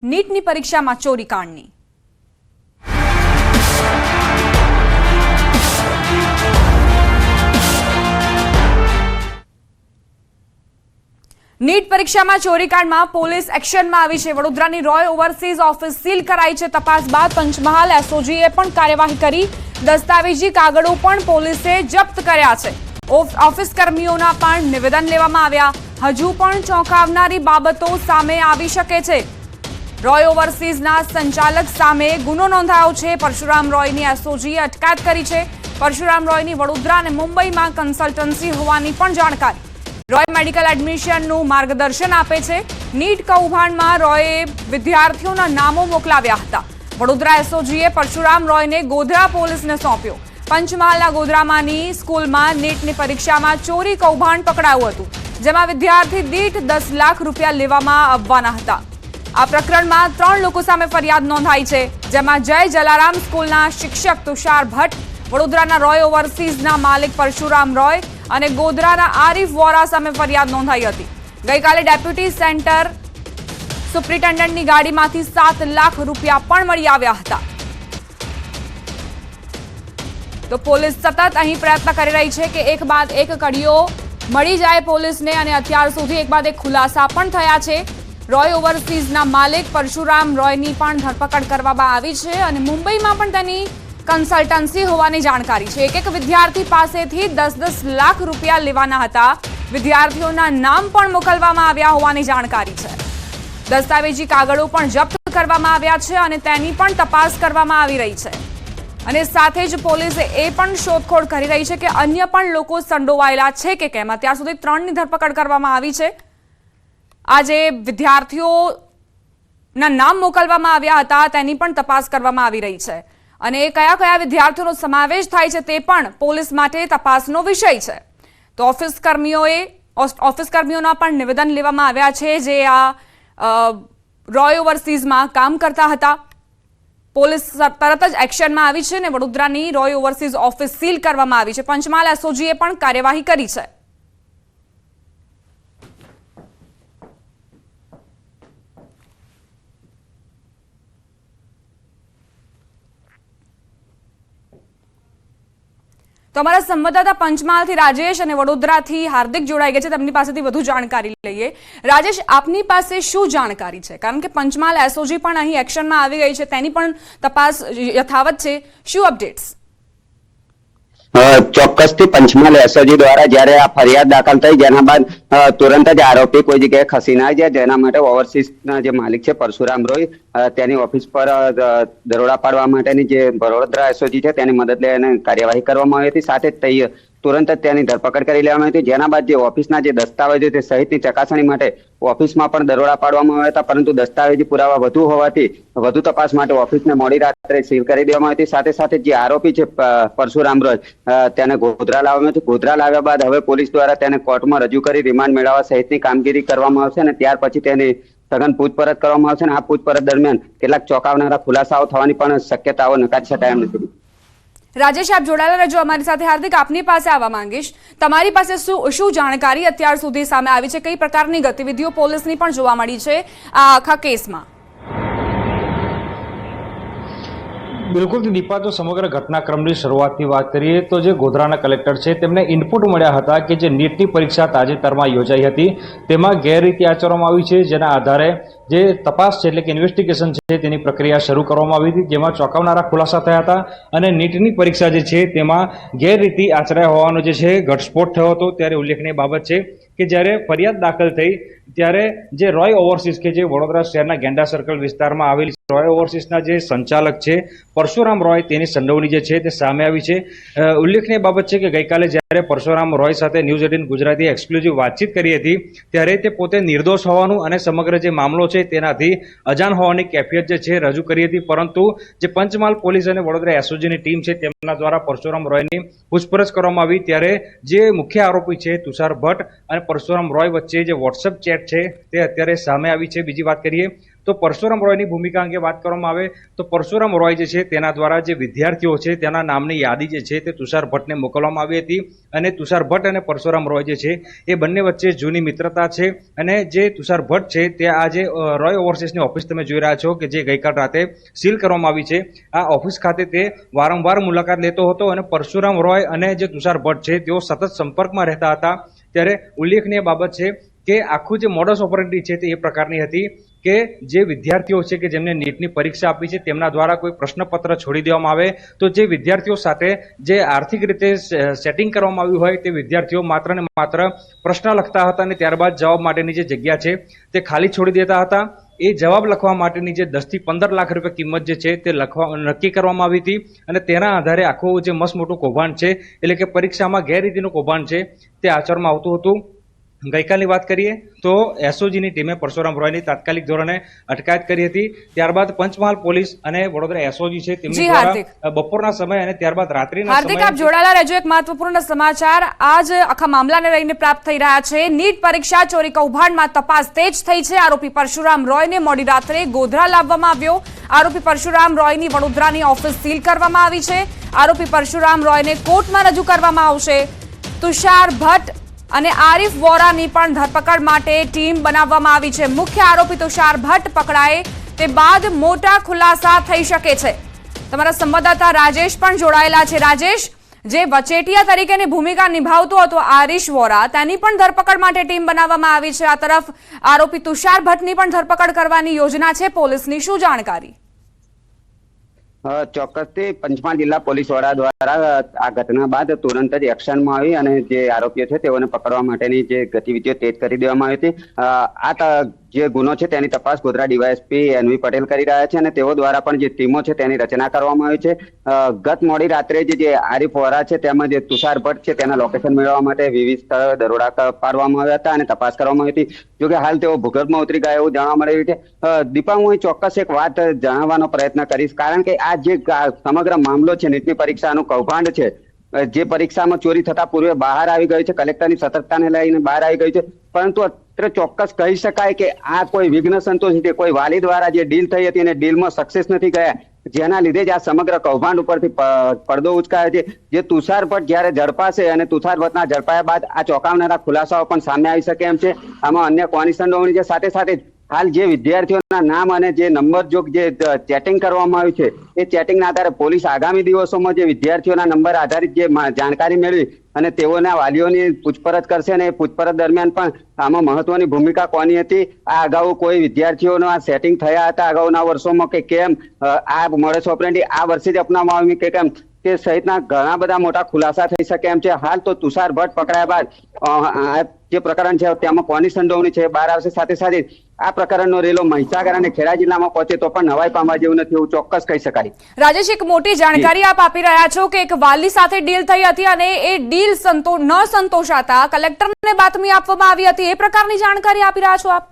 નીટની પરીક્ષામાં ચોરીકાંડની નીટ પરીક્ષામાં ચોરીકાંડમાં પોલીસ એક્શનમાં આવી છે। વડોદરાની રોય ઓવરસીઝ ઓફિસ સીલ કરાઈ છે। તપાસ બાદ પંચમહાલ એસઓજીએ પણ કાર્યવાહી કરી। દસ્તાવેજી કાગળો પણ પોલીસે જપ્ત કર્યા છે। ઓફિસ કર્મીઓના પણ નિવેદન લેવામાં આવ્યા। હજુ પણ ચોંકાવનારી બાબતો સામે આવી શકે છે। રોય ઓવરસીઝના સંચાલક સામે ગુનો નોંધાયો છે। પરશુરામ રોયની એસઓજીએ અટકાયત કરી છે। પરશુરામ રોયની વડોદરા અને મુંબઈમાં કન્સલ્ટન્સી હોવાની પણ જાણકારી। રોય મેડિકલ એડમિશનનું માર્ગદર્શન આપે છે। નીટ કૌભાંડમાં રોયે વિદ્યાર્થીઓના નામો મોકલાવ્યા હતા। વડોદરા એસઓજીએ પરશુરામ રોયને ગોધરા પોલીસને સોંપ્યો। પંચમહાલના ગોધરામાંની સ્કૂલમાં નીટની પરીક્ષામાં ચોરી કૌભાંડ પકડાયું હતું, જેમાં વિદ્યાર્થી દીઠ 10 લાખ રૂપિયા લેવામાં આવવાના હતા। આ પ્રકરણમાં 3 લોકો સામે ફરિયાદ નોંધાઈ છે, જેમાં જય જલારામ સ્કૂલના શિક્ષક તુષાર ભટ્ટ, વડોદરાના રોય ઓવરસીઝના માલિક પરશુરામ રોય અને ગોધરાના આરીફ વોરા સામે ફરિયાદ નોંધાઈ હતી। ગઈકાલે ડેપ્યુટી સેન્ટર સુપ્રિન્ટેન્ડન્ટની ગાડીમાંથી 7 લાખ રૂપિયા પણ મળી આવ્યા હતા। તો પોલીસ સતત અહીં પ્રયત્ન કરી રહી છે કે એક બાદ એક કડીઓ મળી જાય પોલીસને, અને અત્યાર સુધી એક બાદ એક ખુલાસા પણ થયા છે। રોય ઓવરસીઝના માલિક પરશુરામ રોયની પણ ધરપકડ કરવામાં આવી છે, અને મુંબઈમાં પણ તેની કન્સલ્ટન્સી હોવાની જાણકારી છે। એક વિદ્યાર્થી પાસેથી 10-10 લાખ રૂપિયા લેવાના હતા। વિદ્યાર્થીઓના નામ પણ મોકલવામાં આવ્યા હોવાની જાણકારી છે। દસ્તાવેજી કાગળો પણ જપ્ત કરવામાં આવ્યા છે, અને તેની પણ તપાસ કરવામાં આવી રહી છે। અને સાથે જ પોલીસે એ પણ શોધખોળ કરી રહી છે કે અન્ય પણ લોકો સંડોવાયેલા છે કે કેમ। અત્યાર સુધી 3ની ધરપકડ કરવામાં આવી છે। આજે વિદ્યાર્થીઓના નામ મોકલવામાં આવ્યા હતા, તેની પણ તપાસ કરવામાં આવી રહી છે, અને કયા કયા વિદ્યાર્થીઓનો સમાવેશ થાય છે તે પણ પોલીસ માટે તપાસનો વિષય છે। તો ઓફિસ કર્મીઓના પણ નિવેદન લેવામાં આવ્યા છે, જે આ રોય ઓવરસીઝમાં કામ કરતા હતા। પોલીસ તરત જ એક્શનમાં આવી છે, અને વડોદરાની રોય ઓવરસીઝ ઓફિસ સીલ કરવામાં આવી છે। પંચમહાલ એસઓજીએ પણ કાર્યવાહી કરી છે। તો અમારા સંવાદદાતા પંચમહાલથી રાજેશ અને વડોદરાથી હાર્દિક જોડાઈ ગયા છે, તેમની પાસેથી વધુ જાણકારી લઈએ। રાજેશ, આપની પાસે શું જાણકારી છે? કારણ કે પંચમહાલ એસઓજી પણ અહીં એક્શનમાં આવી ગઈ છે, તેની પણ તપાસ યથાવત છે। શું અપડેટ્સ? ચોક્કસથી પંચમહાલ એસઓજી દ્વારા જ્યારે આ ફરિયાદ દાખલ થઈ, જેના બાદ તુરંત જ આરોપી કોઈ જગ્યાએ ખસી ના જાય, જેના માટે ઓવરસીઝના જે માલિક છે પરશુરામ રોય, તેની ઓફિસ પર દરોડા પાડવા માટેની જે વડોદરા એસઓજી છે તેની મદદ લઈને કાર્યવાહી કરવામાં આવી હતી। સાથે જ તુરંત જ તેની ધરપકડ કરી લેવામાં આવી હતી, જેના બાદ જે ઓફિસના જે દસ્તાવેજો તે સહિતની ચકાસણી માટે ઓફિસમાં પણ દરોડા પાડવામાં આવ્યા હતા, પરંતુ દસ્તાવેજી પુરાવા વધુ હોવાથી વધુ તપાસ માટે ઓફિસને મોડી રાત્રે સીલ કરી દેવામાં આવી હતી। સાથે સાથે જે આરોપી છે પરશુરામ રોય, તેને ગોધરા લાવવામાં આવ્યો। ગોધરા લાવ્યા બાદ હવે પોલીસ દ્વારા તેને કોર્ટમાં રજૂ કરી રિમાન્ડ મેળવવા સહિતની કામગીરી કરવામાં આવશે, અને ત્યાર પછી તેની સઘન પૂછપરછ કરવામાં આવશે, અને આ પૂછપરછ દરમિયાન કેટલાક ચોંકાવનારા ખુલાસાઓ થવાની પણ શક્યતાઓ નકારી શકાય એમ નથી। રાજેશ, આપ જોડાયેલા રહેજો અમારી સાથે। હાર્દિક, આપની પાસે આવવા માંગીશ, તમારી પાસે શું જાણકારી અત્યાર સુધી સામે આવી છે? કઈ પ્રકારની ગતિવિધિઓ પોલીસની પણ જોવા મળી છે આ આખા કેસમાં? બિલકુલ દીપા, તો સમગ્ર ઘટનાક્રમની શરૂઆતની વાત કરીએ તો જે ગોધરાના કલેક્ટર છે તેમને ઇનપુટ મળ્યા હતા કે જે નીટની પરીક્ષા તાજેતરમાં યોજાઈ હતી તેમાં ગેરરીતિ આચરવામાં આવી છે, જેના આધારે જે તપાસ છે એટલે કે ઇન્વેસ્ટિગેશન છે તેની પ્રક્રિયા શરૂ કરવામાં આવી હતી, જેમાં ચોંકાવનારા ખુલાસા થયા હતા, અને નીટની પરીક્ષા જે છે તેમાં ગેરરીતિ આચરાયા હોવાનો જે છે ઘટસ્ફોટ થયો હતો। ત્યારે ઉલ્લેખનીય બાબત છે કે જ્યારે ફરિયાદ દાખલ થઈ ત્યારે જે રોય ઓવરસીઝ કે જે વડોદરા શહેરના ગેંડા સર્કલ વિસ્તારમાં આવેલી રોય ઓવરસીઝના જે સંચાલક છે પરશુરામ રોય, તેની સંડોવણી જે છે તે સામે આવી છે। ઉલ્લેખનીય બાબત છે કે ગઈકાલે જ્યારે પરશુરામ રોય સાથે ન્યૂઝ 18 ગુજરાતી એક્સક્લુઝિવ વાતચીત કરી હતી, ત્યારે તે પોતે નિર્દોષ હોવાનું અને સમગ્ર જે મામલો છે તેનાથી અજાણ હોવાની કેફિયત જે છે રજૂ કરી હતી, પરંતુ જે પંચમહાલ પોલીસ અને વડોદરા એસઓજીની ટીમ છે તેમના દ્વારા પરશુરામ રોયની પૂછપરછ કરવામાં આવી, ત્યારે જે મુખ્ય આરોપી છે તુષાર ભટ્ટ અને પરશુરામ રોય વચ્ચે જે વોટ્સએપ ચેટ છે તે અત્યારે સામે આવી છે। બીજી વાત કરીએ તો તો પરશુરામ રોયની ભૂમિકા અંગે વાત કરવામાં આવે તો પરશુરામ રોય જે છે તેના દ્વારા જે વિદ્યાર્થીઓ છે તેના નામની યાદી જે છે તે તુષાર ભટ્ટને મોકલવામાં આવી હતી અને તુષાર ભટ્ટ અને પરશુરામ રોય જે છે એ બંને વચ્ચે જૂની મિત્રતા છે અને જે તુષાર ભટ્ટ છે તે આ જે રોય ઓવરસીઝની ઓફિસ તમે જોઈ રહ્યા છો કે જે ગઈકાલ રાતે સીલ કરવામાં આવી છે આ ઓફિસ ખાતે તે વારંવાર મુલાકાત લેતો હતો અને પરશુરામ રોય અને જે તુષાર ભટ્ટ છે તેઓ સતત સંપર્કમાં રહેતા હતા। ત્યારે ઉલ્લેખનીય બાબત છે કે આખું જે મોડસ ઓપરેન્ડી છે તે એ પ્રકારની હતી કે જે વિદ્યાર્થીઓ છે કે જેમને નીટની પરીક્ષા આપી છે તેમના દ્વારા કોઈ પ્રશ્નપત્ર છોડી દેવામાં આવે તો જે વિદ્યાર્થીઓ સાથે જે આર્થિક રીતે સેટિંગ કરવામાં આવ્યું હોય તે વિદ્યાર્થીઓ માત્ર ને માત્ર પ્રશ્ન લખતા હતા અને ત્યારબાદ જવાબ માટેની જે જગ્યા છે તે ખાલી છોડી દેતા હતા। એ જવાબ લખવા માટેની જે 10 થી 15 લાખ રૂપિયા કિંમત જે છે તે નક્કી કરવામાં આવી હતી અને તેના આધારે આખું જે મસ્ત મોટું કૌભાંડ છે એટલે કે પરીક્ષામાં ગેરરીતિનું કૌભાંડ છે તે આચરવામાં આવતું હતું। ગઈકાલની વાત કરીએ તો એસઓજીની ટીમે પરશુરામ રોયની તાત્કાલિક ધોરણે અટકાયત કરી હતી। ત્યારબાદ પંચમહાલ પોલીસ અને વડોદરા એસઓજી છે તેમની દ્વારા બપોરના સમય અને ત્યારબાદ રાત્રિના હાર્દિક આપ જોડાયેલા રહેજો। એક મહત્વપૂર્ણ સમાચાર આજ આખા મામલાને લઈને પ્રાપ્ત થઈ રહ્યા છે। નીટ પરીક્ષા ચોરી કૌભાંડમાં તપાસ તેજ થઈ છે। આરોપી પરશુરામ રોયને મોડી રાત્રે ગોધરા લાવવામાં આવ્યો। આરોપી પરશુરામ રોયની વડોદરાની ઓફિસ સીલ કરવામાં આવી છે। આરોપી પરશુરામ રોયને કોર્ટમાં રજૂ કરવામાં આવશે। તુષાર ભટ્ટ અને આરિફ વોરાની પણ ધરપકડ માટે ટીમ બનાવવામાં આવી છે। મુખ્ય આરોપી તુષાર ભટ્ટ પકડાય તે બાદ મોટા ખુલાસા થઈ શકે છે। તમારા સંવાદદાતા રાજેશ પણ જોડાયેલા છે। રાજેશ, જે વચેટિયા તરીકેની ભૂમિકા નિભાવતો હતો આરિફ વોરા, તેની પણ ધરપકડ માટે ટીમ બનાવવામાં આવી છે। આ તરફ આરોપી તુષાર ભટ્ટની પણ ધરપકડ કરવાની યોજના છે પોલીસની, શું જાણકારી? ચોક્કસથી પંચમહાલ જિલ્લા પોલીસ વડા દ્વારા આ ઘટના બાદ તુરંત જ એક્શનમાં આવી અને જે આરોપીઓ છે તેઓને પકડવા માટેની જે ગતિવિધિઓ તેજ કરી દેવામાં આવી હતી। જે ગુનો છે તેની તપાસ ગોધરા ડીવાયએસપી એનવી પટેલ કરી રહ્યા છે અને તેઓ દ્વારા પણ જે ટીમો છે તેની રચના કરવામાં આવી છે। ગત મોડી રાત્રે જે આરિફ વોરા છે તેમજ જે તુષાર ભટ્ટ છે તેના લોકેશન મેળવવા માટે વિવિધ સ્થળે દરોડા પાડવામાં આવ્યા હતા અને તપાસ કરવામાં આવી હતી। જોકે હાલ તેઓ ભૂગર્ભમાં ઉતરી ગયા એવું જાણવા મળી રહ્યું છે। દીપા, હું ચોક્કસ એક વાત જણાવવાનો પ્રયત્ન કરીશ, કારણ કે આ જે સમગ્ર મામલો છે નીટની પરીક્ષાનું કૌભાંડ છે, જે પરીક્ષામાં ચોરી થતા પૂર્વે બહાર આવી ગયું છે, કલેક્ટરની સતર્કતાને લઈને બહાર આવી ગયું છે, પરંતુ અત્યારે ચોક્કસ કહી શકાય કે આ કોઈ વિઘ્ન સંતોષી કોઈ વાલી દ્વારા જે ડીલ થઈ હતી અને ડીલમાં સક્સેસ નથી ગયા, જેના લીધે જ આ સમગ્ર કૌભાંડ ઉપરથી પડદો ઉચકાયો છે। જે તુષાર ભટ્ટ જ્યારે ઝડપાશે અને તુષાર ભટ્ટના ઝડપાયા બાદ આ ચોંકાવનારા ખુલાસાઓ પણ સામે આવી શકે એમ છે। આમાં અન્ય કોની સંડોવણી છે, સાથે સાથે હાલ જે વિદ્યાર્થીઓના નામ અને જે નંબર જો જે ચેટિંગ કરવામાં આવ્યું છે એ ચેટિંગના આધારે પોલીસ આગામી દિવસોમાં જે વિદ્યાર્થીઓના નંબર આધારિત જે જાણકારી મેળવી અને તેઓના વાલીઓની પૂછપરછ કરશે અને એ પૂછપરછ દરમિયાન પણ આમાં મહત્વની ભૂમિકા કોની હતી, આ અગાઉ કોઈ વિદ્યાર્થીઓના સેટિંગ થયા હતા અગાઉના વર્ષોમાં કે કેમ, આ મોડસ ઓપરેન્ડી આ વર્ષે જ અપનાવવામાં આવી કે કેમ, તે સહિતના ઘણા બધા મોટા ખુલાસા થઈ શકે એમ છે। હાલ તો તુષાર ભટ્ટ પકડાયા બાદ જે પ્રકરણ છે તેમાં કોની સંડોવણી છે બહાર આવશે। સાથે સાથે આ પ્રકરણનો રેલો મહીસાગર અને ખેડા જિલ્લામાં પહોંચે તો પણ નવાઈ પામવા જેવું નથી એવું ચોક્કસ કહી શકાય। રાજેશ, એક મોટી જાણકારી આપ આપી રહ્યા છો કે એક વાલી સાથે ડીલ થઈ હતી અને એ ડીલ ન સંતોષાતા કલેક્ટરને બાતમી આપવામાં આવી હતી, એ પ્રકારની જાણકારી આપી રહ્યા છો આપ?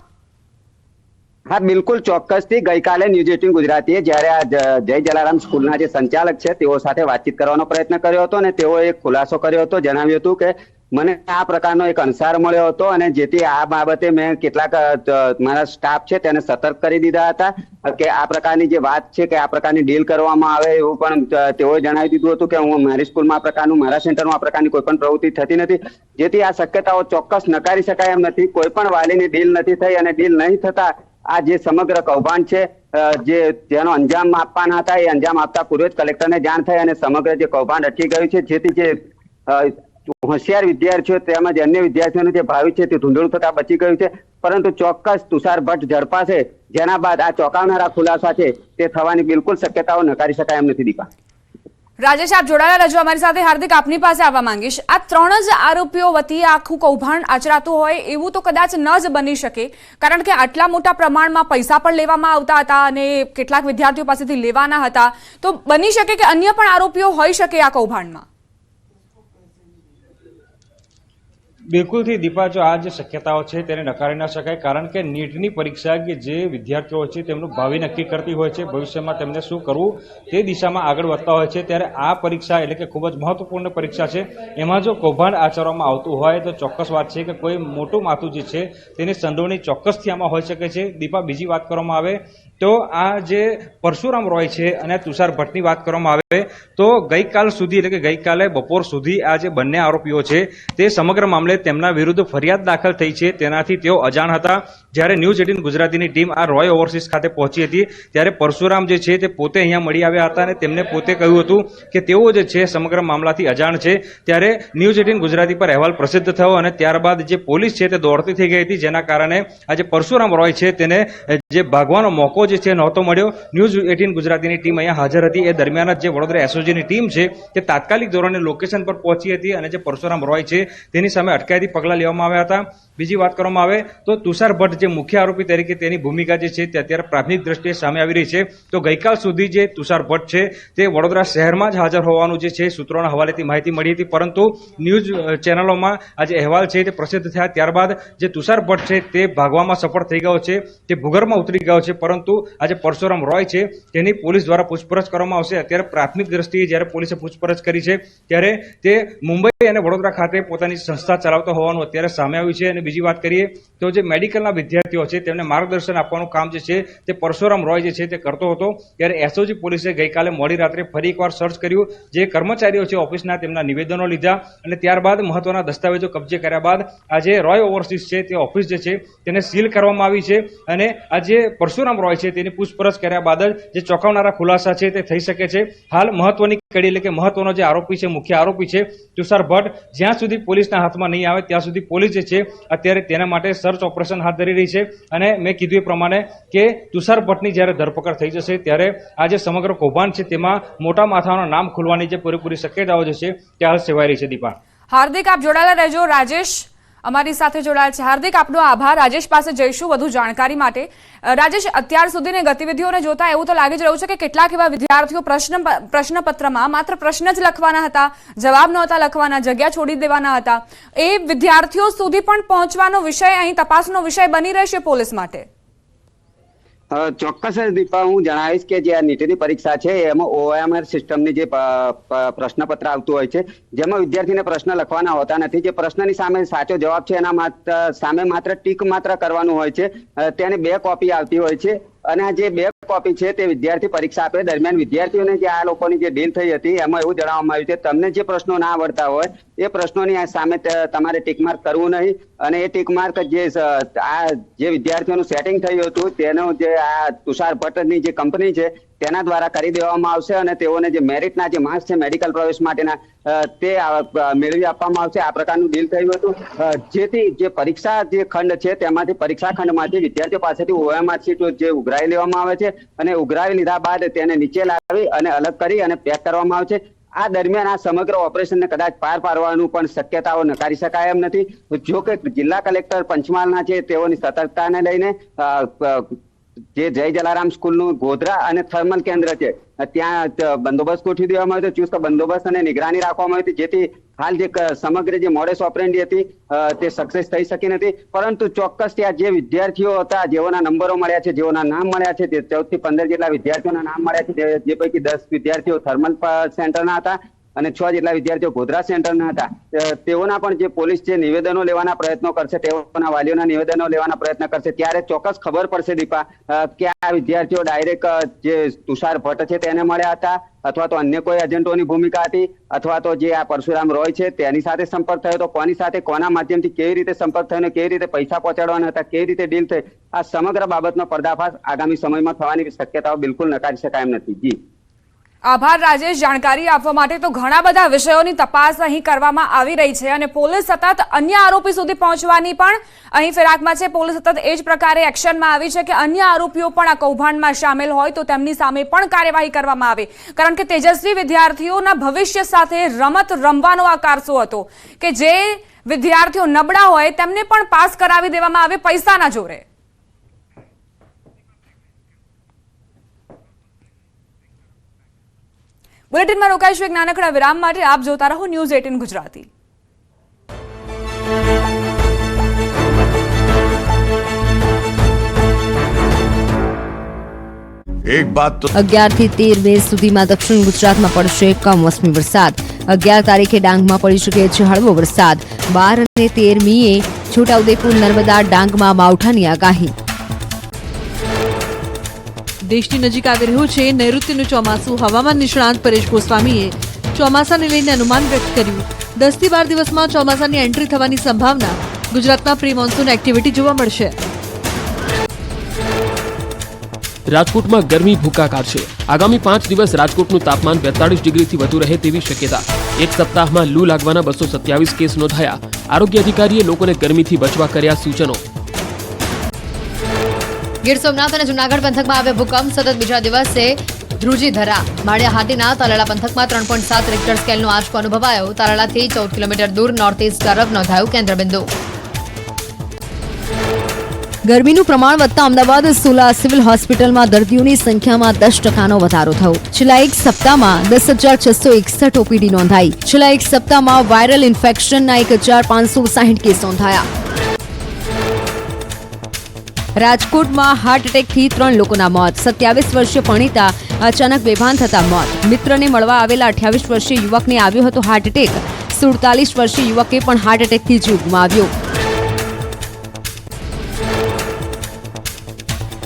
હા, બિલકુલ ચોક્કસથી ગઈકાલે ન્યૂઝ 18 ગુજરાતીએ જ્યારે આ જય જલારામ સ્કૂલના જે સંચાલક છે તેઓ સાથે વાતચીત કરવાનો પ્રયત્ન કર્યો હતો અને તેઓએ એક ખુલાસો કર્યો હતો, જણાવ્યું હતું કે મને આ પ્રકારનો એક અંસાર મળ્યો હતો અને જેથી આ બાબતે મેં કેટલાક મારા સ્ટાફ છે તેને સતર્ક કરી દીધા હતા કે આ પ્રકારની જે વાત છે કે આ પ્રકારની ડીલ કરવામાં આવે એવું પણ તેઓએ જણાવી દીધું હતું કે હું મારી સ્કૂલમાં આ પ્રકારનું, મારા સેન્ટરમાં આ પ્રકારની કોઈ પણ પ્રવૃત્તિ થતી નથી, જેથી આ શક્યતાઓ ચોક્કસ નકારી શકાય એમ નથી। કોઈ પણ વાલીની ડીલ નથી થઈ અને ડીલ નહીં થતા આ જે સમગ્ર કૌભાંડ છે જેનો અંજામ આપવાના હતા એ અંજામ આપતા પૂર્વે જ કલેક્ટરને જાણ થઈ અને સમગ્ર જે કૌભાંડ અટકી ગયું છે, જેથી જે હોશિયાર વિદ્યાર્થીઓ તેમજ અન્ય વિદ્યાર્થીઓનું જે ભાવિ છે તે ધૂંધળું થતા બચી ગયું છે। પરંતુ ચોક્કસ તુષાર ભટ્ટ ઝડપાશે જેના બાદ આ ચોંકાવનારા ખુલાસા છે તે થવાની બિલકુલ શક્યતાઓ નકારી શકાય એમ નથી। દીપા, રાજેશ, આપ જોડાયેલા રહેજો અમારી સાથે। હાર્દિક, આપની પાસે આવવા માંગીશ। આ 3 જ આરોપીઓ વતી આખું કૌભાંડ આચરાતું હોય એવું તો કદાચ ન જ બની શકે, કારણ કે આટલા મોટા પ્રમાણમાં પૈસા પણ લેવામાં આવતા હતા અને કેટલાક વિદ્યાર્થીઓ પાસેથી લેવાના હતા, તો બની શકે કે અન્ય પણ આરોપીઓ હોઈ શકે આ કૌભાંડમાં? બિલકુલથી દીપા, જો આ જે શક્યતાઓ છે તેને નકારી ન શકાય, કારણ કે નીટની પરીક્ષા કે જે વિદ્યાર્થીઓ છે તેમનું ભાવિ નક્કી કરતી હોય છે, ભવિષ્યમાં તેમને શું કરવું તે દિશામાં આગળ વધતા હોય છે, ત્યારે આ પરીક્ષા એટલે કે ખૂબ જ મહત્વપૂર્ણ પરીક્ષા છે. એમાં જો કૌભાંડ આચરવામાં આવતું હોય તો ચોક્કસ વાત છે કે કોઈ મોટું માથું જે છે તેની સંડોવણી ચોક્કસથી આમાં હોઈ શકે છે. દીપા, બીજી વાત કરવામાં આવે તો આ જે પરશુરામ રોય છે અને તુષાર ભટ્ટની વાત કરવામાં આવે તો ગઈકાલ સુધી એટલે કે ગઈકાલે બપોર સુધી આ જે બંને આરોપીઓ છે તે સમગ્ર મામલે તેમના વિરુદ્ધ ફરિયાદ દાખલ થઈ છે, તેનાથી તેઓ અજાણ હતા. જ્યારે ન્યૂઝ 18 ગુજરાતીની ટીમ આ રોય ઓવરસીઝ ખાતે પહોંચી હતી ત્યારે પરશુરામ જે છે તે પોતે અહીંયા મળી આવ્યા હતા અને તેમને પોતે કહ્યું હતું કે તેઓ જે છે સમગ્ર મામલાથી અજાણ છે. ત્યારે ન્યૂઝ 18 ગુજરાતી પર અહેવાલ પ્રસિદ્ધ થયો અને ત્યારબાદ જે પોલીસ છે તે દોડતી થઈ ગઈ હતી, જેના કારણે આ જે પરશુરામ રોય છે તેને જે ભાગવાનો મોકો જે છે નહોતો મળ્યો. ન્યૂઝ 18 ગુજરાતીની ટીમ અહીંયા હાજર હતી. એ દરમિયાન જ જે વડોદરા એસઓજીની ટીમ છે તે તાત્કાલિક ધોરણે લોકેશન પર પહોંચી હતી અને જે પરશુરામ રોય છે તેની સામે અટકાયતી પગલાં લેવામાં આવ્યા હતા. બીજી વાત કરવામાં આવે તો તુષાર ભટ્ટ જે મુખ્ય આરોપી તરીકે તેની ભૂમિકા જે છે તે અત્યારે પ્રાથમિક દ્રષ્ટિએ સામે આવી રહી છે. તો ગઈકાલ સુધી જે તુષાર ભટ્ટ છે તે વડોદરા શહેરમાં જ હાજર હોવાનું જે છે સૂત્રોના હવાલેથી માહિતી મળી હતી, પરંતુ ન્યૂઝ ચેનલોમાં આ જે અહેવાલ છે તે પ્રસિદ્ધ થયા ત્યારબાદ જે તુષાર ભટ્ટ છે તે ભાગવામાં સફળ થઈ ગયો છે, તે ભૂગર્ભમાં ઉતરી ગયો છે, પરંતુ આ જે પરશુરામ રોય છે તેની પોલીસ દ્વારા પૂછપરછ કરવામાં આવશે. અત્યારે પ્રાથમિક દ્રષ્ટિએ જ્યારે પોલીસે પૂછપરછ કરી છે ત્યારે તે મુંબઈ અને વડોદરા ખાતે પોતાની સંસ્થા ચલાવતો હોવાનું અત્યારે સામે આવ્યું છે. અને બીજી વાત કરીએ તો જે મેડિકલના વિદ્યાર્થીઓ છે તેમને માર્ગદર્શન આપવાનું કામ જે છે તે પરશુરામ રોય જે છે તે કરતો હતો. ત્યારે એસઓજી પોલીસે ગઈકાલે મોડી રાત્રે ફરી એકવાર સર્ચ કર્યું, જે કર્મચારીઓ છે ઓફિસના તેમના નિવેદનો લીધા અને ત્યારબાદ મહત્વના દસ્તાવેજો કબજે કર્યા બાદ આ જે રોય ઓવરસીઝ છે તે ઓફિસ જે છે તેને સીલ કરવામાં આવી છે અને આ જે પરશુરામ રોય છે તેની પૂછપરછ કર્યા બાદ જ જે ચોંકાવનારા ખુલાસા છે તે થઈ શકે છે. હાલ મહત્વની કડી એટલે કે મહત્વનો જે આરોપી છે, મુખ્ય આરોપી છે તુષાર ભટ્ટ, જ્યાં સુધી પોલીસના હાથમાં નહીં આવે ત્યાં સુધી પોલીસ જે છે અત્યારે તેના માટે સર્ચ ઓપરેશન હાથ ધરી રહી છે. અને મેં કીધું એ પ્રમાણે કે તુષાર ભટ્ટની જ્યારે ધરપકડ થઈ જશે ત્યારે આ જે સમગ્ર કૌભાંડ છે તેમાં મોટા માથાઓના નામ ખુલવાની જે પૂરેપૂરી શક્યતાઓ જે છે તે હાલ સેવાઈ રહી છે. દીપા, હાર્દિક, આપ જોડાયેલા રહેજો. રાજેશ અમારી સાથે જોડાયેલ છે. હાર્દિક, આપનો આભાર. રાજેશ પાસે જઈશું વધુ જાણકારી માટે. રાજેશ, અત્યાર સુધીની ગતિવિધિઓને જોતા એવું તો લાગી જ રહ્યું છે કે કેટલાક એવા વિદ્યાર્થીઓ પ્રશ્નપત્રમાં માત્ર પ્રશ્ન જ લખવાના હતા, જવાબ નહોતા લખવાના, જગ્યા છોડી દેવાના હતા. એ વિદ્યાર્થીઓ સુધી પણ પહોંચવાનો વિષય અહીં તપાસનો વિષય બની રહેશે પોલીસ માટે. ચોક્કસ દીપા, હું જણાવીશ કે જે આ નીટની પરીક્ષા છે એમાં OMR સિસ્ટમની જે પ્રશ્નપત્ર આવતું હોય છે જેમાં વિદ્યાર્થીને પ્રશ્ન લખવાના હોતા નથી. જે પ્રશ્નની સામે સાચો જવાબ છે એના સામે માત્ર ટીક માત્ર કરવાનું હોય છે. તેની 2 કોપી આવતી હોય છે અને આ જે 2 કોપી છે તે વિદ્યાર્થી પરીક્ષા આપે દરમિયાન વિદ્યાર્થીઓને જે આ લોકોની જે ડીલ થઈ હતી એમાં એવું જણાવવામાં આવ્યું છે તમને જે પ્રશ્નો ના આવડતા હોય એ પ્રશ્નોની સામે તમારે ટીક માર્ક કરવું નહીં. અને એ ટીક માર્ક જે વિદ્યાર્થીઓનું સેટિંગ થયું હતું તેનું જે આ તુષાર ભટ્ટની જે કંપની છે તેના દ્વારા કરી દેવામાં આવશે અને તેઓને જે મેરિટના જે માર્ક્સ છે મેડિકલ પ્રવેશ માટેના તે મેળવી આપવામાં આવશે. આ પ્રકારનું ડીલ થયું હતું, જેથી જે પરીક્ષા જે ખંડ છે તેમાંથી પરીક્ષા ખંડમાંથી વિદ્યાર્થીઓ પાસેથી OMR શીટ જે ઉઘરાવી લેવામાં આવે છે અને ઉઘરાવી લીધા બાદ તેને નીચે લાવી અને અલગ કરી અને પેક કરવામાં આવે છે. આ દરમિયાન આ સમગ્ર ઓપરેશનને કદાચ પાર પાડવાનું પણ શક્યતાઓ નકારી શકાય એમ નથી. જો કે જિલ્લા કલેક્ટર પંચમહાલના છે તેઓની સતર્કતાને લઈને જે જય જલારામ સ્કૂલનું ગોધરા અને થર્મલ કેન્દ્ર છે ત્યાં બંદોબસ્ત ગોઠવી દેવામાં આવ્યો હતો. ચુસ્ત બંદોબસ્ત અને નિગરાની રાખવામાં આવી હતી, જેથી હાલ જે સમગ્ર જે મોડેસ ઓપરેન્ડી હતી તે સક્સેસ થઈ શકી નથી. પરંતુ ચોક્કસ ત્યાં જે વિદ્યાર્થીઓ હતા જેઓના નંબરો મળ્યા છે, જેઓના નામ મળ્યા છે, તે 14 થી 15 જેટલા વિદ્યાર્થીઓના નામ મળ્યા છે, જે પૈકી 10 વિદ્યાર્થીઓ થર્મલ સેન્ટરના હતા અને 6 જેટલા વિદ્યાર્થીઓ ગોધરા સેન્ટરના હતા. તેઓના પણ જે પોલીસ જે નિવેદનો લેવાના પ્રયત્નો કરશે, તેઓના વાલીઓના નિવેદનો લેવાના પ્રયત્ન કરશે, ત્યારે ચોક્કસ ખબર પડશે દીપા કે આ વિદ્યાર્થીઓ ડાયરેક્ટ જે તુષાર ભટ્ટ છે તેને મળ્યા હતા અથવા તો અન્ય કોઈ એજન્ટોની ભૂમિકા હતી અથવા તો જે આ પરશુરામ રોય છે તેની સાથે સંપર્ક થયો તો કોની સાથે કોના માધ્યમથી કેવી રીતે સંપર્ક થયો, કેવી રીતે પૈસા પહોંચાડવાના હતા, કેવી રીતે ડીલ થઈ, આ સમગ્ર બાબતનો પર્દાફાશ આગામી સમયમાં થવાની શક્યતાઓ બિલકુલ નકારી શકાય એમ નથી. જી આભાર રાજેશ, જાણકારી આપવા માટે. તો ઘણા બધા વિષયોની તપાસ અહીં કરવામાં આવી રહી છે અને પોલીસ સતત અન્ય આરોપી સુધી પહોંચવાની પણ અહીં ફિરાકમાં છે. પોલીસ સતત એ જ પ્રકારે એક્શનમાં આવી છે કે અન્ય આરોપીઓ પણ આ કૌભાંડમાં સામેલ હોય તો તેમની સામે પણ કાર્યવાહી કરવામાં આવે, કારણ કે તેજસ્વી વિદ્યાર્થીઓના ભવિષ્ય સાથે રમત રમવાનો આ કારસો હતો કે જે વિદ્યાર્થીઓ નબળા હોય તેમને પણ પાસ કરાવી દેવામાં આવે પૈસાના જોરે. બુલેટિનમાં રોકાઈશું એક નાનકડા વિરામ માટે. આપ જોતા રહો ન્યૂઝ 18 ગુજરાતી. एक बात तो 11 થી 13 મે સુધીમાં દક્ષિણ ગુજરાતમાં પડશે કમોસમી વરસાદ। 11 તારીખે ડાંગમાં પડી શકે છે હળવો વરસાદ। 12 અને 13 મીએ છોટાઉદેપુર, નર્મદા, ડાંગમાં માવઠાની આગાહી। દેશની નજીક આવી રહ્યું છે નૈઋત્યનું ચોમાસું। હવામાન નિષ્ણાંત પરેશ ગોસ્વામીએ ચોમાસાને લઈને અનુમાન વ્યક્ત કર્યું। 10 થી 12 દિવસમાં ચોમાસાની એન્ટ્રી થવાની સંભાવના। ગુજરાતમાં પ્રી મોન્સૂન એક્ટિવિટી જોવા મળશે। રાજકોટમાં ગરમી ભૂકા કાઢશે। આગામી 5 દિવસ રાજકોટનું તાપમાન 42 ડિગ્રીથી વધુ રહે તેવી શક્યતા। એક સપ્તાહમાં લૂ લાગવાના 227 કેસ નોંધાયા। આરોગ્ય અધિકારીએ લોકોને ગરમીથી બચવા કર્યા સૂચનો। ગીર સોમનાથ અને જૂનાગઢ પંથકમાં આવ્યો ભૂકંપ। સતત બીજા દિવસે ધ્રુજી ધરા। માળિયા હાટીના તાલાળા પંથકમાં 3.7 રિક્ટર સ્કેલનો આંચકો અનુભવાયો। તાલાળાથી 14 કિલોમીટર દૂર નોર્થ ઇસ્ટ તરફ નોંધાયું કેન્દ્રબિંદુ। ગરમીનું પ્રમાણ વધતા અમદાવાદ સોલા સિવિલ હોસ્પિટલમાં દર્દીઓની સંખ્યામાં 10% વધારો થયો। છેલ્લા એક સપ્તાહમાં 10,661 ઓપીડી નોંધાઈ। છેલ્લા એક સપ્તાહમાં વાયરલ ઇન્ફેક્શનના 1,560 કેસ નોંધાયા। રાજકોટમાં હાર્ટ એટેકથી 3 લોકોના મોત। 27 વર્ષીય પરણિતા અચાનક બેભાન થતા મોત। મિત્રને મળવા આવેલા 28 વર્ષીય યુવકને આવ્યો હતો હાર્ટ એટેક। 47 વર્ષીય યુવકે પણ હાર્ટ એટેકથી જીવ ગુમાવ્યો।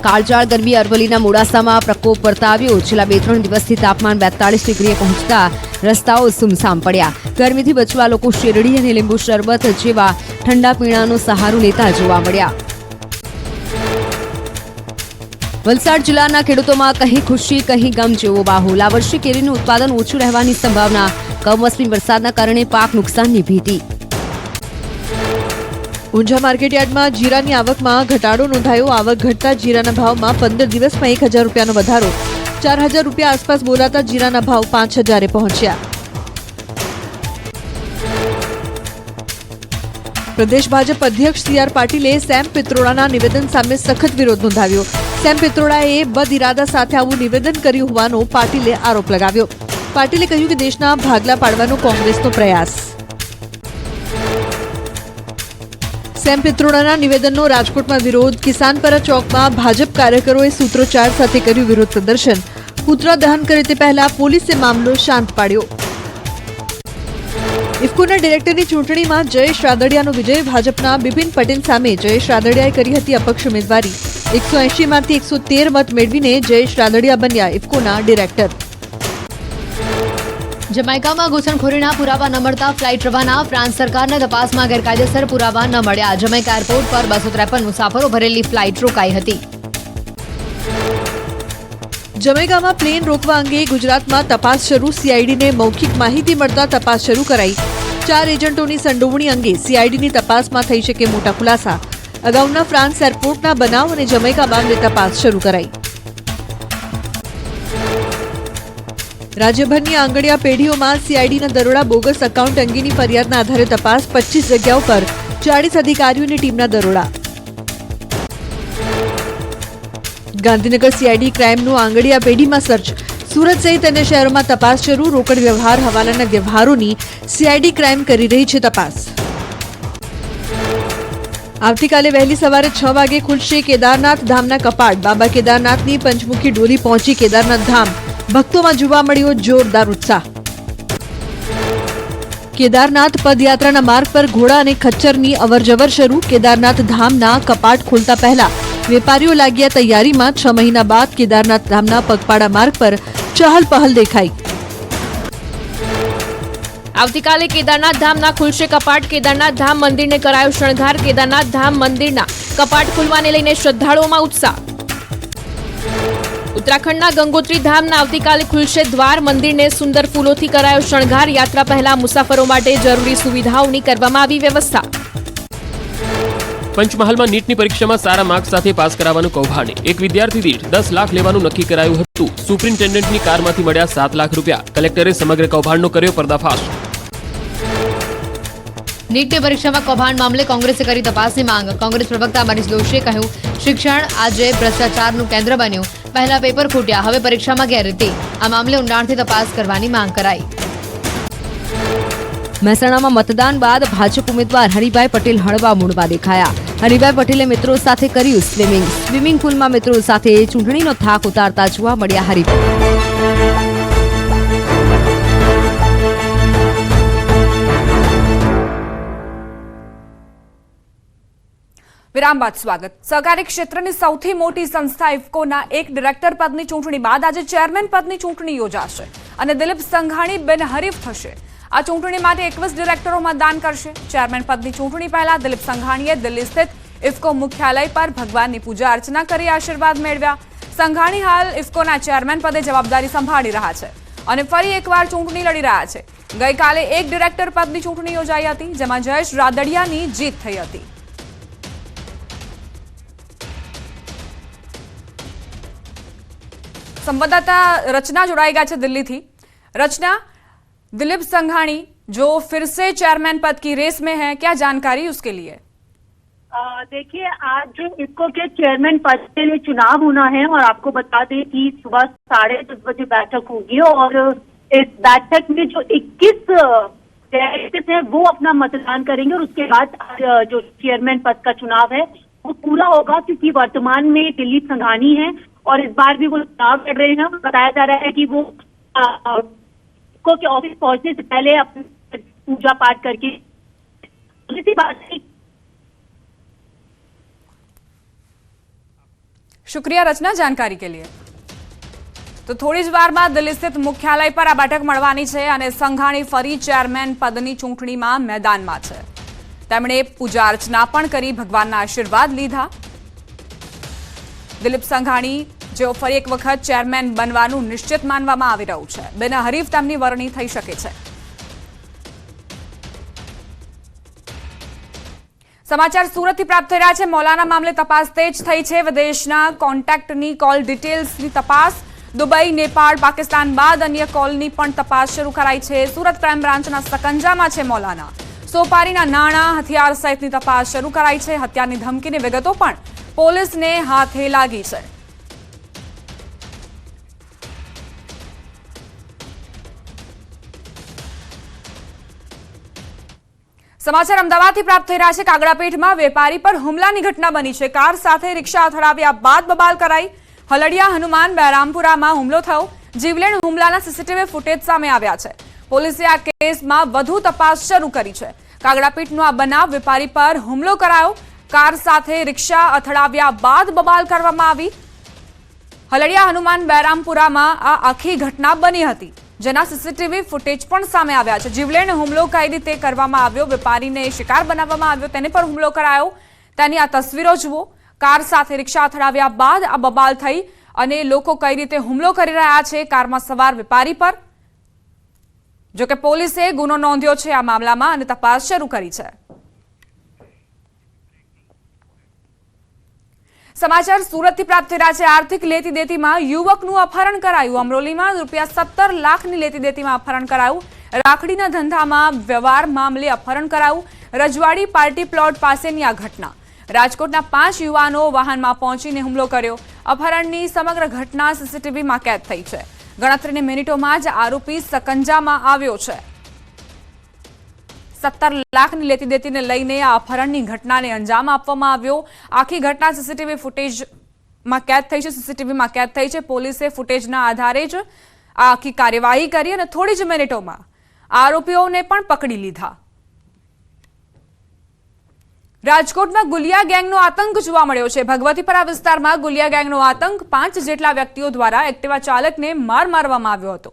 કાળઝાળ ગરમી અરવલ્લીના મોડાસામાં પ્રકોપ વર્તાવ્યો। છેલ્લા 2-3 દિવસથી તાપમાન 42 ડિગ્રીએ પહોંચતા રસ્તાઓ સુમસામ પડ્યા। ગરમીથી બચવા લોકો શેરડી અને લીંબુ શરબત જેવા ઠંડા પીણાનો સહારો લેતા જોવા મળ્યા। વલસાડ જિલ્લાના ખેડૂતોમાં કહી ખુશી કહી ગમ જેવો માહોલ। આ વર્ષે કેરીનું ઉત્પાદન ઓછું રહેવાની સંભાવના। કમોસમી વરસાદના કારણે પાક નુકસાનની ભીતિ। ઊંઝા માર્કેટયાર્ડમાં જીરાની આવકમાં ઘટાડો નોંધાયો। આવક ઘટતા જીરાના ભાવમાં 15 દિવસમાં 1,000 રૂપિયાનો વધારો। 4,000 રૂપિયા આસપાસ બોલાતા જીરાના ભાવ 5,000 પહોંચ્યા। પ્રદેશ ભાજપ અધ્યક્ષ સી.આર. પાટીલે સેમ પિત્રોડાના નિવેદન સામે સખત વિરોધ નોંધાવ્યો। સેમ પિત્રોડાએ બદઇરાદા સાથે આવું નિવેદન કર્યું હોવાનો પાટીલે આરોપ લગાવ્યો। પાટીલે કહ્યું કે દેશના ભાગલા પાડવાનો કોંગ્રેસનો પ્રયાસ। સેમ પિત્રોડાના નિવેદનનો રાજકોટમાં વિરોધ। કિસાન પરા ચોકમાં ભાજપ કાર્યકરોએ સૂત્રોચ્ચાર સાથે કર્યું વિરોધ પ્રદર્શન। પુતળા દહન કરે તે પહેલા પોલીસે મામલો શાંત પાડ્યો। ઇફકોના ડિરેક્ટરની ચૂંટણીમાં જયેશ રાદડિયાનો વિજય। ભાજપના બિપિન પટેલ સામે જયેશ રાદડિયાએ કરી હતી અપક્ષ ઉમેદવારી। 180 માંથી 113 મત મેળવીને જયેશ રાદડિયા બન્યા ઇફકોના ડિરેક્ટર। જમૈકામાં ઘૂસણખોરીના પુરાવા ન મળતા ફ્લાઇટ રવાના। ફ્રાન્સ સરકારને તપાસમાં ગેરકાયદેસર પુરાવા ન મળ્યા। જમૈકા એરપોર્ટ પર 253 મુસાફરો ભરેલી ફ્લાઇટ રોકાઈ હતી। જમૈકામાં પ્લેન રોકવા અંગે ગુજરાતમાં તપાસ શરૂ। સીઆઈડીને મૌખિક માહિતી મળતા તપાસ શરૂ કરાઈ। 4 એજન્ટોની સંડોવણી અંગે સીઆઈડીની તપાસમાં થઈ શકે મોટા ખુલાસા। અગાઉના ફ્રાન્સ એરપોર્ટના બનાવ અને જમૈકા મામલે તપાસ શરૂ કરાઈ। રાજ્યભરની આંગણિયા પેઢીઓમાં સીઆઈડીના દરોડા। બોગસ એકાઉન્ટ અંગેની ફરિયાદના આધારે તપાસ। 25 જગ્યાઓ પર 40 અધિકારીઓની ટીમના દરોડા। ગાંધીનગર સીઆઈડી ક્રાઇમનું આંગણિયા પેઢીમાં સર્ચ। સુરત સહિત અન્ય શહેરોમાં તપાસ શરૂ। રોકડ વ્યવહાર, હવાલાના વ્યવહારોની સીઆઈડી ક્રાઇમ કરી રહી છે તપાસ। આવતીકાલે વહેલી સવારે 6 વાગે ખુલશે કેદારનાથ ધામના કપાટ। બાબા કેદારનાથની પંચમુખી ડોલી પહોંચી કેદારનાથ ધામ। ભક્તોમાં જોવા મળ્યો જોરદાર ઉત્સાહ। કેદારનાથ પદયાત્રાના માર્ગ પર ઘોડા અને ખચ્ચરની અવરજવર શરૂ। કેદારનાથ ધામના કપાટ ખોલતા પહેલા વેપારીઓ લાગ્યા તૈયારીમાં। 6 મહિના બાદ કેદારનાથ ધામના પગપાળા માર્ગ પર ચહલ પહલ દેખાઈ। આવતીકાલે કેદારનાથ ધામના ખુલશે કપાટ। કેદારનાથ ધામ મંદિરને કરાયો શણગાર। કેદારનાથ ધામ મંદિરના કપાટ ખુલવાને લઈને શ્રદ્ધાળુઓમાં ઉત્સાહ। ઉત્તરાખંડના ગંગોત્રી ધામના આવતીકાલે ખુલશે દ્વાર। મંદિરને સુંદર ફૂલોથી કરાયો શણગાર। યાત્રા પહેલા મુસાફરો માટે જરૂરી સુવિધાઓની કરવામાં આવી વ્યવસ્થા। પંચમહાલમાં નીટની પરીક્ષામાં સારા માર્ક્સ સાથે પાસ કરાવવાનું કૌભાંડ। એક વિદ્યાર્થી દીઠ 10 લાખ લેવાનું નક્કી કરાયું હતું। સુપ્રિન્ટેન્ડન્ટની કારમાંથી મળ્યા 7 લાખ રૂપિયા। કલેક્ટરે સમગ્ર કૌભાંડનો કર્યો પર્દાફાશ। નીટની પરીક્ષામાં કૌભાંડ મામલે કોંગ્રેસે કરી તપાસની માંગ। કોંગ્રેસ પ્રવક્તા મનીષ દોશીએ કહ્યું, શિક્ષણ આજે ભ્રષ્ટાચારનું કેન્દ્ર બન્યું। પહેલા પેપર ફૂટ્યા, હવે પરીક્ષામાં ગેરરીતિ। આ મામલે ઊંડાણથી તપાસ કરવાની માંગ કરાઈ। મહેસાણામાં મતદાન બાદ ભાજપ ઉમેદવાર હરિભાઈ પટેલ હળવા મૂડમાં દેખાયા। હરિભાઈ પટેલે મિત્રો સાથે કર્યું સ્વિમિંગ પુલમાં મિત્રો સાથે ચૂંટણીનો થાક ઉતારતા જોવા મળ્યા હરિભાઈ. વિરામ બાદ સ્વાગત. સહકારી ક્ષેત્રની સૌથી મોટી સંસ્થા ઇફકોના એક ડિરેક્ટર પદની ચૂંટણી બાદ આજે ચેરમેન પદની ચૂંટણી યોજાશે અને દિલીપ સંઘાણી બિનહરીફ થશે. આ ચૂંટણી માટે 21 ડિરેક્ટરો મતદાન કરશે. ચેરમેન પદની ચૂંટણી પહેલા દિલીપ સંઘાણીએ દિલ્હી સ્થિત ઇફકો મુખ્યાલય પર ભગવાનની પૂજા અર્ચના કરી આશીર્વાદ મેળવ્યા. સંઘાણી હાલ ઇફકોના ચેરમેન પદે જવાબદારી સંભાળી રહ્યા છે અને ફરી એકવાર ચૂંટણી લડી રહ્યા છે. ગઈકાલે એક ડિરેક્ટર પદની ચૂંટણી યોજાઈ હતી, જેમાં જયેશ રાદડિયાની જીત થઈ હતી. संवाददाता रचना जुड़ाई गया है दिल्ली थी. रचना, दिलीप संघाणी जो फिर से चेयरमैन पद की रेस में है, क्या जानकारी उसके लिए? देखिए, आज जो इफको के चेयरमैन पद के लिए चुनाव होना है और आपको बता दें कि सुबह 10:30 बजे बैठक होगी और इस बैठक में जो 21 डायरेक्टर्स हैं वो अपना मतदान करेंगे और उसके बाद जो चेयरमैन पद का चुनाव है वो पूरा होगा, क्योंकि वर्तमान में दिलीप संघाणी है और इस बार भी वो चुनाव लड़ रहे हैं. बताया जा रहा है कि वो इफको के ऑफिस पहुंचने से पहले अपनी पूजा पाठ करके इसी बात से. शुक्रिया रचना जानकारी के लिए. तो थोड़ी ज वाરમાં દિલ્હી સ્થિત મુખ્યાલય પર આ બેઠક મળવાની છે અને સંઘાણી ફરી ચેરમેન પદની ચૂંટણીમાં મેદાનમાં છે. તેમણે પૂજા અર્ચના પણ કરી ભગવાનના આશીર્વાદ લીધા. દિલીપ સંઘાણી જેઓ ફરી એક વખત ચેરમેન બનવાનું નિશ્ચિત માનવામાં આવી રહ્યું છે. બિનહરીફ તેમની વરણી થઈ શકે છે. સમાચાર સુરતથી પ્રાપ્ત થઈ રહ્યા છે. મૌલાના મામલે તપાસ તેજ થઈ છે. વિદેશના કોન્ટેક્ટની કોલ ડિટેલ્સની તપાસ, દુબઈ, નેપાળ, પાકિસ્તાન બાદ અન્ય કોલની પણ તપાસ શરૂ કરાઈ છે. સુરત ક્રાઇમ બ્રાન્ચના સકંજામાં છે મૌલાના. સોપારીના નાણાં, હથિયાર સહિતની તપાસ શરૂ કરાઈ છે. હત્યાની ધમકીની વિગતો પણ પોલીસને હાથે લાગી છે. સમાચાર અમદાવાદથી પ્રાપ્ત થઈ રહ્યા છે. કાગડાપેટમાં વેપારી પર હુમલાની ઘટના બની છે. કાર સાથે રિક્ષા અથડાવ્યા બાદ બબાલ કરાઈ. હલડિયા હનુમાન બહેરામપુરામાં હુમલો થયો. જીવલેણ હુમલાના સીસીટીવી ફૂટેજ સામે આવ્યા છે. પોલીસે આ કેસમાં વધુ તપાસ શરૂ કરી છે. કાગડાપેટનો આ બનાવ, વેપારી પર હુમલો કરાયો, કાર સાથે રિક્ષા અથડાવ્યા બાદ બબાલ કરવામાં આવી. હલડિયા હનુમાન બહેરામપુરામાં આ આખી ઘટના બની હતી, જેના સીસીટીવી ફૂટેજ પણ સામે આવ્યા છે. જીવલેણ હુમલો કઈ રીતે કરવામાં આવ્યો, વેપારીને શિકાર બનાવવામાં આવ્યો, તેને પર હુમલો કરાયો, તેની આ તસવીરો જુઓ. કાર સાથે રિક્ષા અથડાવ્યા બાદ આ બબાલ થઈ અને લોકો કઈ રીતે હુમલો કરી રહ્યા છે કારમાં સવાર વેપારી પર. જોકે પોલીસે ગુનો નોંધ્યો છે આ મામલામાં અને તપાસ શરૂ કરી છે. સમાચાર સુરતથી પ્રાપ્ત થઈ રહ્યા છે. આર્થિક લેતી દેતીમાં યુવકનું અપહરણ કરાયું. અમરોલીમાં ₹17 લાખની લેતી દેતીમાં અપહરણ કરાયું. રાખડીના ધંધામાં વ્યવહાર મામલે અપહરણ કરાયું. રજવાડી પાર્ટી પ્લોટ પાસેની આ ઘટના. રાજકોટના 5 યુવાનો વાહનમાં પહોંચીને હુમલો કર્યો. અપહરણની સમગ્ર ઘટના સીસીટીવીમાં કેદ થઈ છે. ગણતરીની મિનિટોમાં જ આરોપી સકંજામાં આવ્યો છે. 17 લાખની લેતી દેતીને લઈને આ અપહરણની ઘટનાને અંજામ આપવામાં આવ્યો. આખી ઘટના સીસીટીવી ફૂટેજમાં કેદ થઈ છે. સીસીટીવીમાં કેદ થઈ છે. પોલીસે ફૂટેજના આધારે જ આ આખી કાર્યવાહી કરી અને થોડી જ મિનિટોમાં આરોપીઓને પણ પકડી લીધા. રાજકોટમાં ગુલિયા ગેંગનો આતંક જોવા મળ્યો છે. ભગવતીપરા વિસ્તારમાં ગુલિયા ગેંગનો આતંક. 5 જેટલા વ્યક્તિઓ દ્વારા એક્ટિવા ચાલકને માર મારવામાં આવ્યો હતો.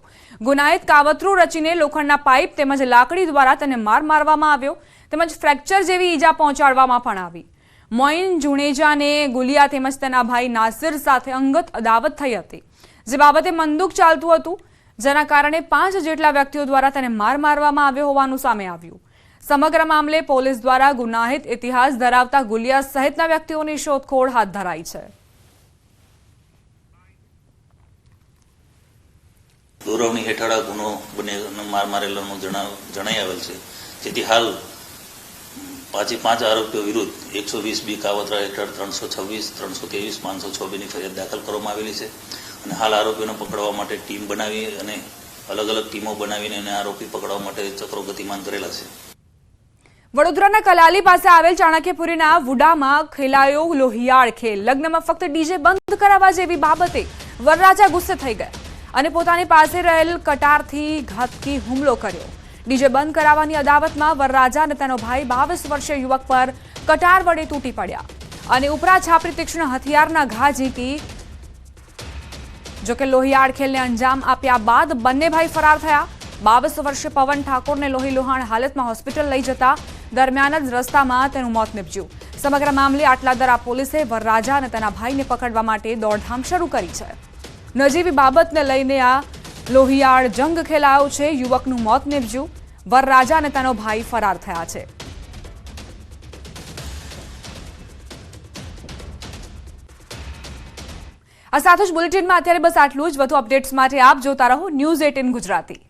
ગુનાહિત કાવતરું રચીને લોખંડના પાઇપ તેમજ લાકડી દ્વારા તેને માર મારવામાં આવ્યો, તેમજ ફ્રેક્ચર જેવી ઈજા પહોંચાડવામાં પણ આવી. મોઇન જુણેજાને ગુલિયા તેમજ તેના ભાઈ નાસિર સાથે અંગત અદાવત થઈ હતી, જે બાબતે મંદુક ચાલતું હતું, જેના કારણે 5 જેટલા વ્યક્તિઓ દ્વારા તેને માર મારવામાં આવ્યો હોવાનું સામે આવ્યું. સમગ્ર મામલે પોલીસ દ્વારા ગુનાહિત ઇતિહાસ ધરાવતા ગુલિયા સહિતના વ્યક્તિઓની શોધખોળ હાથ ધરાઈ છે. દોરવણી હેઠળ આ ગુનો માર મારેલાનો જણાઈ આવેલ છે, જેથી હાલ 5 આરોપીઓ વિરુદ્ધ 120B કાવતરા હેઠળ 326, 323, 506Bની ફરિયાદ દાખલ કરવામાં આવેલી છે અને હાલ આરોપીઓને પકડવા માટે ટીમ બનાવી અને અલગ અલગ ટીમો બનાવીને આરોપી પકડવા માટે ચક્રો ગતિમાન કરેલા છે. વડોદરાના કલાલી પાસે આવેલ ચાણક્યપુરીના વુડામાં ખેલાયો લોહિયાળ ખેલ. લગ્નમાં ફક્ત ડીજે બંધ કરાવવા જેવી બાબતે વરરાજા ગુસ્સે થઈ ગયા અને પોતાની પાસે રહેલ કટારથી ઘાતકી હુમલો કર્યો. ડીજે બંધ કરાવવાની અદાવતમાં વરરાજા અને તેનો ભાઈ 22 વર્ષીય યુવક પર કટાર વડે તૂટી પડ્યા અને ઉપરા છાપરી તીક્ષ્ણ હથિયારના ઘા ઝીકી. જોકે લોહિયાળ ખેલને અંજામ આપ્યા બાદ બંને ભાઈ ફરાર થયા. 22 વર્ષીય પવન ઠાકોરને લોહી લુહાણ હાલતમાં હોસ્પિટલ લઈ જતા દરમિયાન જ રસ્તામાં તેનું મોત નીપજ્યું. સમગ્ર મામલે આટલાદરા પોલીસે વરરાજા અને તેના ભાઈને પકડવા માટે દોડધામ શરૂ કરી છે. નજીવી બાબતને લઈને આ લોહિયાળ જંગ ખેલાયો છે. યુવકનું મોત નીપજ્યું. વરરાજા અને તેનો ભાઈ ફરાર થયા છે. આ સાથે જ બુલેટિનમાં અત્યારે બસ આટલું જ. વધુ અપડેટ્સ માટે આપ જોતા રહો News 18 ગુજરાતી.